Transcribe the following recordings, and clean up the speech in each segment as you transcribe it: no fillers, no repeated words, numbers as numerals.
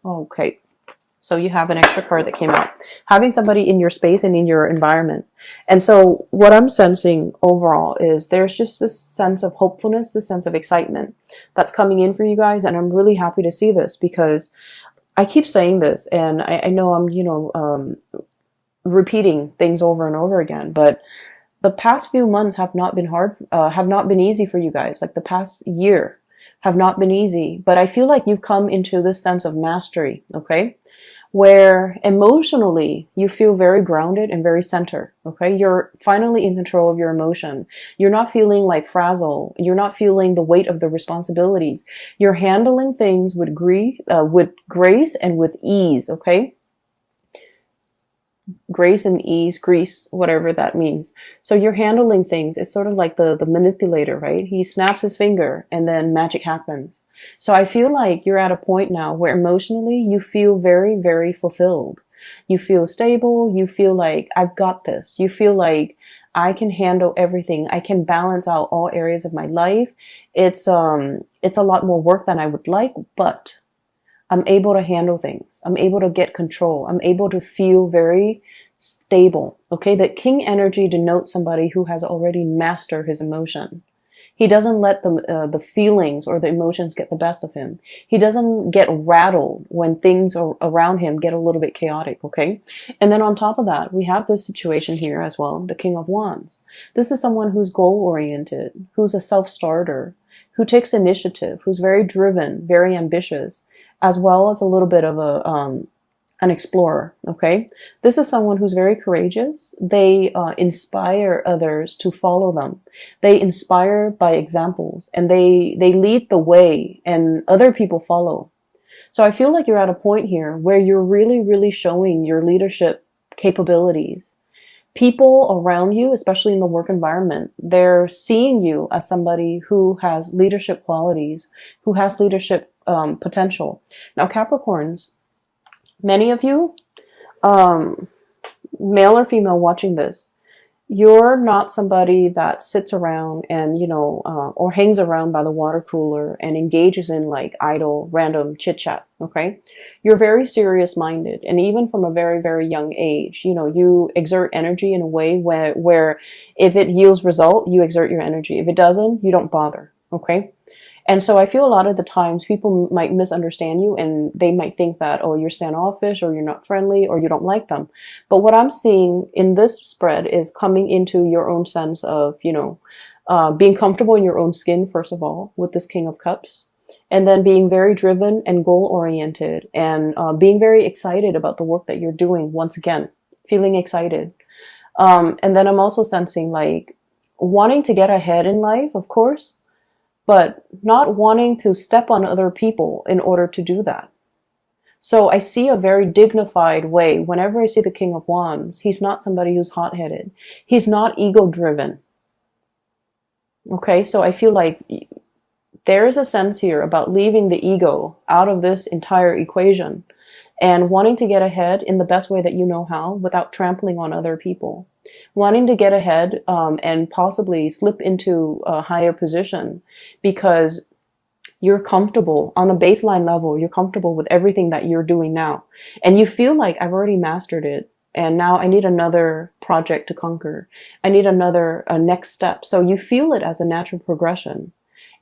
Okay. So you have an extra card that came out. Having somebody in your space and in your environment. And so what I'm sensing overall is there's just this sense of hopefulness, this sense of excitement that's coming in for you guys. And I'm really happy to see this because I keep saying this, and I know I'm, repeating things over and over again, but the past few months have not been hard, have not been easy for you guys. Like the past year have not been easy, but I feel like you've come into this sense of mastery, okay? Where emotionally you feel very grounded and very centered, okay? You're finally in control of your emotion. You're not feeling like frazzled. You're not feeling the weight of the responsibilities. You're handling things with grace and with ease, okay? Grace and ease, grease, whatever that means. So you're handling things. It's sort of like the manipulator, right? He snaps his finger and then magic happens. So I feel like you're at a point now where emotionally you feel very, very fulfilled. You feel stable. You feel like I've got this. You feel like I can handle everything. I can balance out all areas of my life. It's a lot more work than I would like, but I'm able to handle things. I'm able to get control. I'm able to feel very stable. Okay. That king energy denotes somebody who has already mastered his emotion. He doesn't let the feelings or the emotions get the best of him. He doesn't get rattled when things around him get a little bit chaotic. Okay. And then on top of that, we have this situation here as well. The King of Wands. This is someone who's goal oriented, who's a self-starter, who takes initiative, who's very driven, very ambitious, as well as a little bit of an explorer. Okay, this is someone who's very courageous. They inspire others to follow them. They inspire by examples, and they lead the way, and other people follow. So I feel like you're at a point here where you're really, really showing your leadership capabilities. People around you, especially in the work environment, they're seeing you as somebody who has leadership qualities, who has leadership potential. Now, Capricorns, many of you, male or female watching this, you're not somebody that sits around and, or hangs around by the water cooler and engages in like idle, random chit chat. Okay. You're very serious minded. And even from a very, very young age, you exert energy in a way where if it yields result, you exert your energy. If it doesn't, you don't bother. Okay. And so I feel a lot of the times people might misunderstand you and they might think that, oh, you're standoffish or you're not friendly or you don't like them. But what I'm seeing in this spread is coming into your own sense of, being comfortable in your own skin, first of all, with this King of Cups, and then being very driven and goal oriented and being very excited about the work that you're doing. Once again, feeling excited. And then I'm also sensing like wanting to get ahead in life, of course, but not wanting to step on other people in order to do that. So I see a very dignified way. Whenever I see the King of Wands, he's not somebody who's hot-headed. He's not ego-driven. Okay, so I feel like there is a sense here about leaving the ego out of this entire equation and wanting to get ahead in the best way that you know how without trampling on other people. Wanting to get ahead and possibly slip into a higher position because you're comfortable on a baseline level. You're comfortable with everything that you're doing now. And you feel like I've already mastered it. And now I need another project to conquer. I need another next step. So you feel it as a natural progression.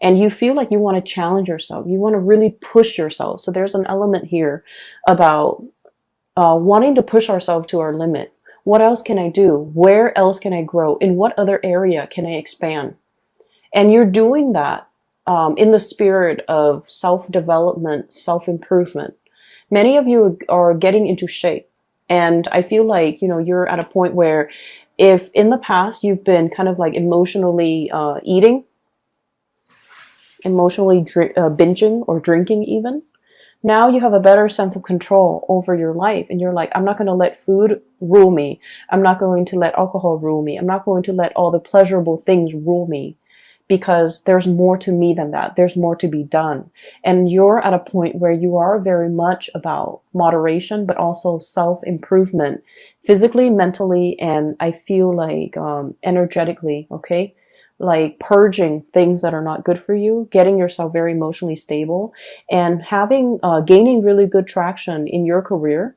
And you feel like you want to challenge yourself. You want to really push yourself. So there's an element here about wanting to push ourselves to our limit. What else can I do? Where else can I grow? In what other area can I expand? And you're doing that in the spirit of self-development, self-improvement. Many of you are getting into shape. And I feel like, you're at a point where if in the past you've been kind of like emotionally eating, emotionally binging or drinking even, now you have a better sense of control over your life. And you're like, I'm not going to let food rule me. I'm not going to let alcohol rule me. I'm not going to let all the pleasurable things rule me because there's more to me than that. There's more to be done. And you're at a point where you are very much about moderation, but also self-improvement physically, mentally, and I feel like energetically, okay? like purging things that are not good for you, getting yourself very emotionally stable, and having gaining really good traction in your career,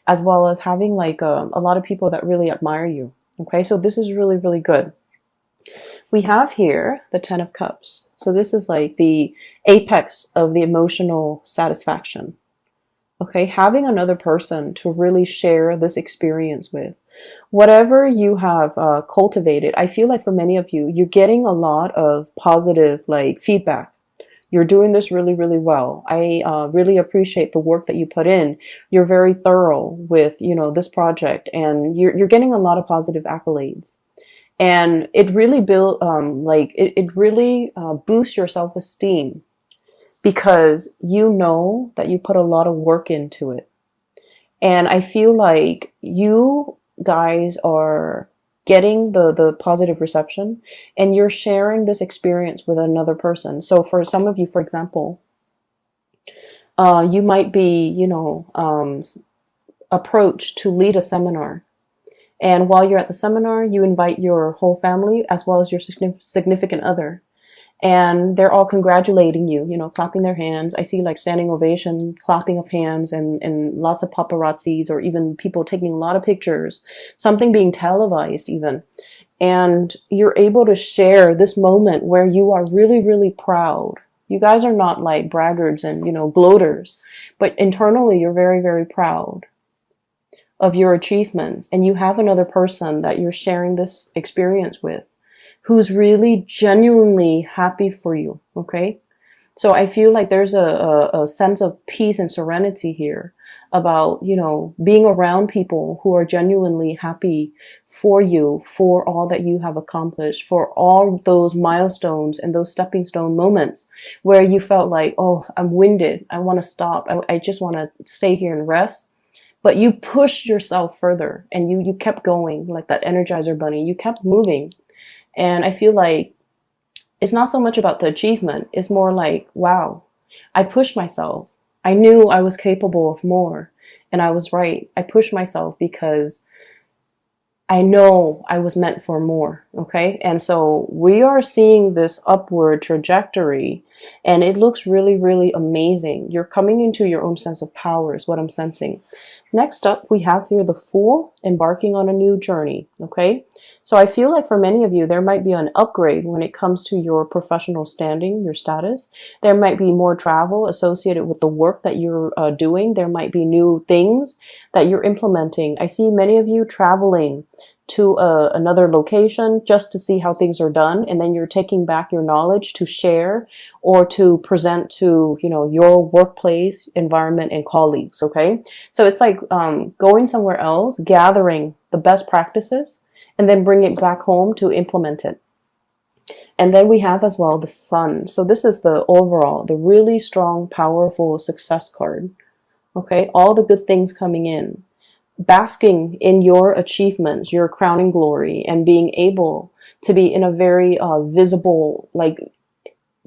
as well as having like a lot of people that really admire you. Okay, so this is really, really good. We have here the Ten of Cups. So this is like the apex of the emotional satisfaction. Okay, having another person to really share this experience with. Whatever you have cultivated, I feel like for many of you, you're getting a lot of positive like feedback. You're doing this really, really well. I really appreciate the work that you put in. You're very thorough with, you know, this project, and you're getting a lot of positive accolades. And it really it really boosts your self-esteem, because you know that you put a lot of work into it. And I feel like you guys are getting the positive reception, and you're sharing this experience with another person. So for some of you, for example, you might be, you know, approached to lead a seminar. And while you're at the seminar, you invite your whole family as well as your significant other. And they're all congratulating you, you know, clapping their hands. I see like standing ovation, clapping of hands, and lots of paparazzis, or even people taking a lot of pictures, something being televised even. And you're able to share this moment where you are really, really proud. You guys are not like braggarts and, you know, gloaters, but internally you're very, very proud of your achievements. And you have another person that you're sharing this experience with, who's really genuinely happy for you, okay? So I feel like there's a sense of peace and serenity here about, you know, being around people who are genuinely happy for you, for all that you have accomplished, for all those milestones and those stepping stone moments where you felt like, oh, I'm winded, I want to stop, I just want to stay here and rest. But you pushed yourself further, and you kept going like that Energizer bunny. You kept moving. And I feel like it's not so much about the achievement. It's more like, wow, I pushed myself. I knew I was capable of more, and I was right. I pushed myself because I know I was meant for more. Okay. And so we are seeing this upward trajectory, and it looks really, really amazing. You're coming into your own sense of power is what I'm sensing. Next up, we have here the Fool, embarking on a new journey. Okay. So I feel like for many of you, there might be an upgrade when it comes to your professional standing, your status. There might be more travel associated with the work that you're doing. There might be new things that you're implementing. I see many of you traveling to another location just to see how things are done, and then you're taking back your knowledge to share or to present to, you know, your workplace environment and colleagues. Okay, so it's like going somewhere else, gathering the best practices, and then bring it back home to implement it. And then we have as well the Sun. So this is the overall, the really strong, powerful success card. Okay, all the good things coming in, basking in your achievements, your crowning glory, and being able to be in a very visible, like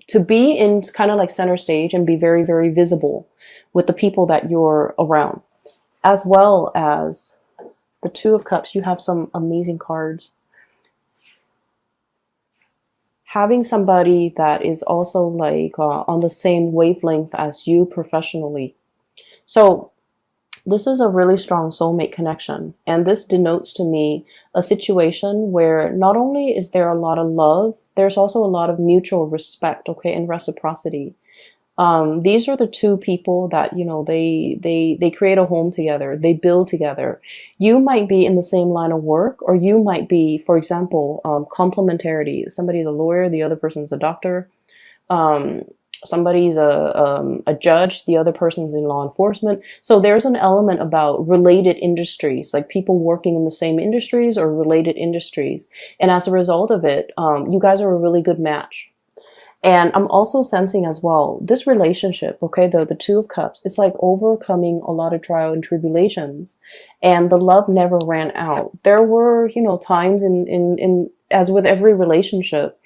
to be in kind of like center stage and be very, very visible with the people that you're around. As well as the Two of Cups, you have some amazing cards. Having somebody that is also like on the same wavelength as you professionally. So this is a really strong soulmate connection, and this denotes to me a situation where not only is there a lot of love, there's also a lot of mutual respect, okay, and reciprocity. These are the two people that, you know, they create a home together, they build together. You might be in the same line of work, or you might be, for example, complementarity. Somebody's a lawyer, the other person's a doctor. Somebody's a judge, the other person's in law enforcement. So there's an element about related industries, like people working in the same industries or related industries. And as a result of it, you guys are a really good match. And I'm also sensing as well, this relationship, okay, the Two of Cups, it's like overcoming a lot of trial and tribulations, and the love never ran out. There were, you know, times in as with every relationship,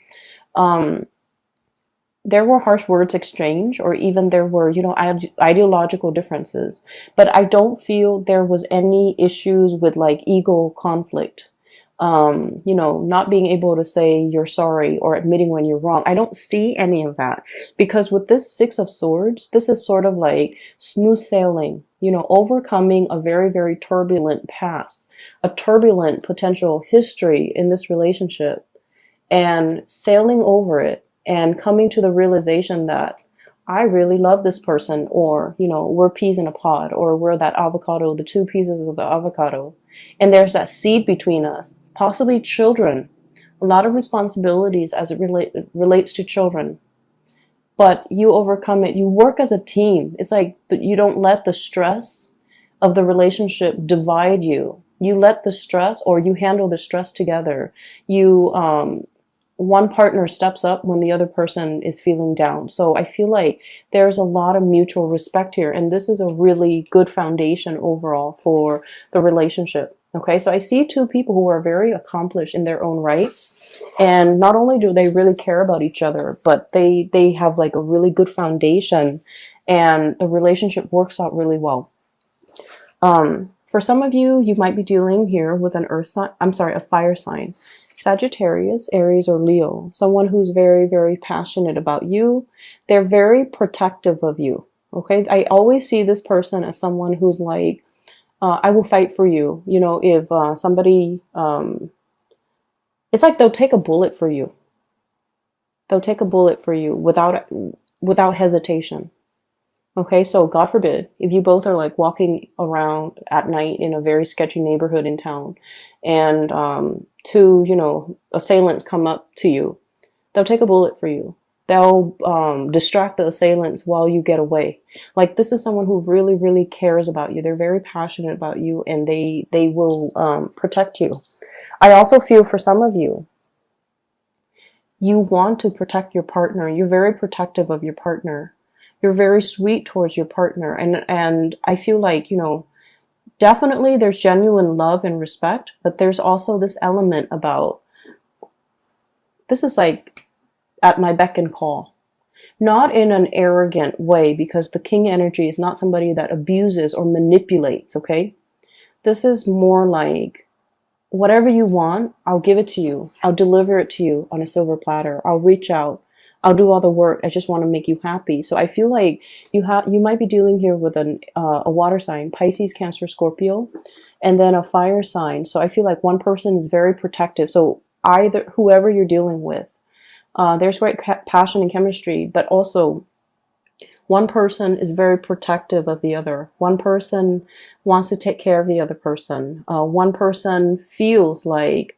there were harsh words exchanged, or even there were, you know, ideological differences, but I don't feel there was any issues with like ego conflict. you know, not being able to say you're sorry or admitting when you're wrong. I don't see any of that, because with this Six of Swords, this is sort of like smooth sailing, you know, overcoming a very, very turbulent past, a turbulent potential history in this relationship, and sailing over it and coming to the realization that I really love this person, or, you know, we're peas in a pod, or we're that avocado, the two pieces of the avocado. And there's that seed between us, possibly children, a lot of responsibilities as it relates to children. But you overcome it. You work as a team. It's like you don't let the stress of the relationship divide you. You let the stress, or you handle the stress together. You, one partner steps up when the other person is feeling down. So I feel like there's a lot of mutual respect here, and this is a really good foundation overall for the relationship. Okay, so I see two people who are very accomplished in their own rights, and not only do they really care about each other, but they have like a really good foundation, and the relationship works out really well. For some of you, you might be dealing here with an earth sign, a fire sign. Sagittarius, Aries, or Leo. Someone who's very, very passionate about you. They're very protective of you. Okay, I always see this person as someone who's like, I will fight for you. You know, if somebody, it's like they'll take a bullet for you. They'll take a bullet for you without hesitation. Okay, so God forbid, if you both are like walking around at night in a very sketchy neighborhood in town, and two, you know, assailants come up to you, they'll take a bullet for you. They'll distract the assailants while you get away. Like, this is someone who really, really cares about you. They're very passionate about you, and they will protect you. I also feel for some of you, you want to protect your partner. You're very protective of your partner. You're very sweet towards your partner. And I feel like, you know, definitely there's genuine love and respect, but there's also this element about, this is like at my beck and call. Not in an arrogant way, because the king energy is not somebody that abuses or manipulates, okay? This is more like, whatever you want, I'll give it to you. I'll deliver it to you on a silver platter. I'll reach out. I'll do all the work. I just want to make you happy. So I feel like you might be dealing here with a water sign, Pisces, Cancer, Scorpio, and then a fire sign. So I feel like one person is very protective. So either whoever you're dealing with, there's great passion and chemistry, but also one person is very protective of the other. One person wants to take care of the other person. One person feels like,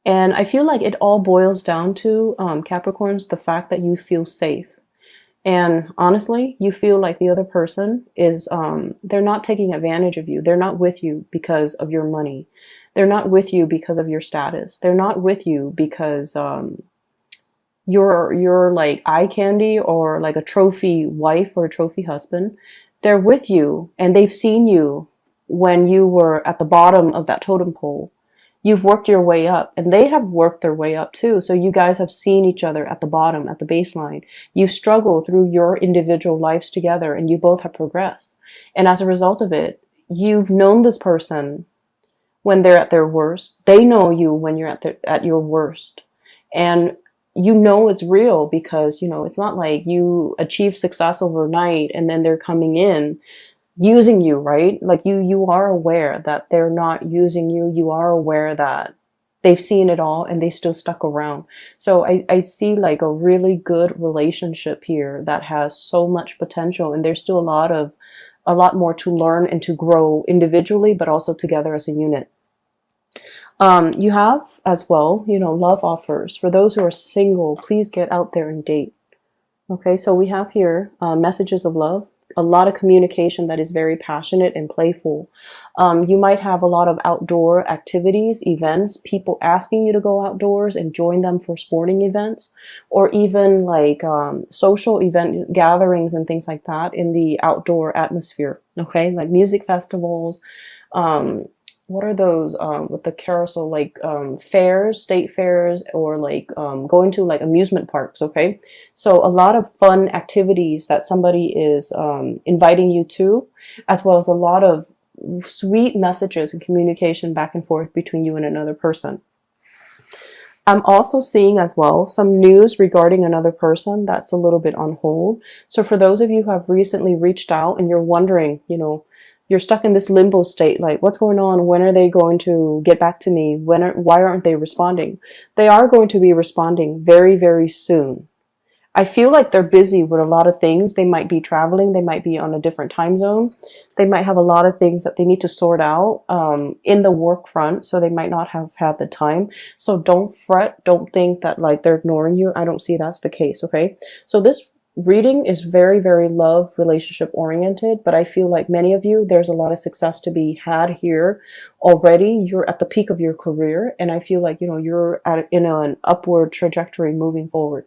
and I feel like it all boils down to, Capricorns, the fact that you feel safe. And honestly, you feel like the other person is, they're not taking advantage of you. They're not with you because of your money. They're not with you because of your status. They're not with you because you're like eye candy or like a trophy wife or a trophy husband. They're with you, and they've seen you when you were at the bottom of that totem pole. You've worked your way up, and they have worked their way up too. So you guys have seen each other at the bottom, at the baseline. You've struggled through your individual lives together, and you both have progressed. And as a result of it, you've known this person when they're at their worst. They know you when you're at your worst. And you know it's real, because, you know, it's not like you achieve success overnight and then they're coming in using you, right? Like you are aware that they're not using you. You are aware that they've seen it all and they still stuck around. So I see like a really good relationship here that has so much potential, and there's still a lot more to learn and to grow individually, but also together as a unit. You have as well, you know, love offers. For those who are single, please get out there and date. Okay, so we have here messages of love, a lot of communication that is very passionate and playful. You might have a lot of outdoor activities, events, people asking you to go outdoors and join them for sporting events, or even like social event gatherings and things like that in the outdoor atmosphere. Okay, like music festivals. What are those with the carousel, like fairs, state fairs, or like going to like amusement parks, okay? So a lot of fun activities that somebody is inviting you to, as well as a lot of sweet messages and communication back and forth between you and another person. I'm also seeing as well some news regarding another person that's a little bit on hold. So for those of you who have recently reached out and you're wondering, you know, you're stuck in this limbo state, like what's going on? When are they going to get back to me? Why aren't they responding? They are going to be responding very, very soon. I feel like they're busy with a lot of things. They might be traveling. They might be on a different time zone. They might have a lot of things that they need to sort out in the work front. So they might not have had the time. So don't fret. Don't think that like they're ignoring you. I don't see that's the case. Okay. So this reading is very, very love relationship oriented, but I feel like many of you, there's a lot of success to be had here already. You're at the peak of your career. And I feel like, you know, you're in an upward trajectory moving forward.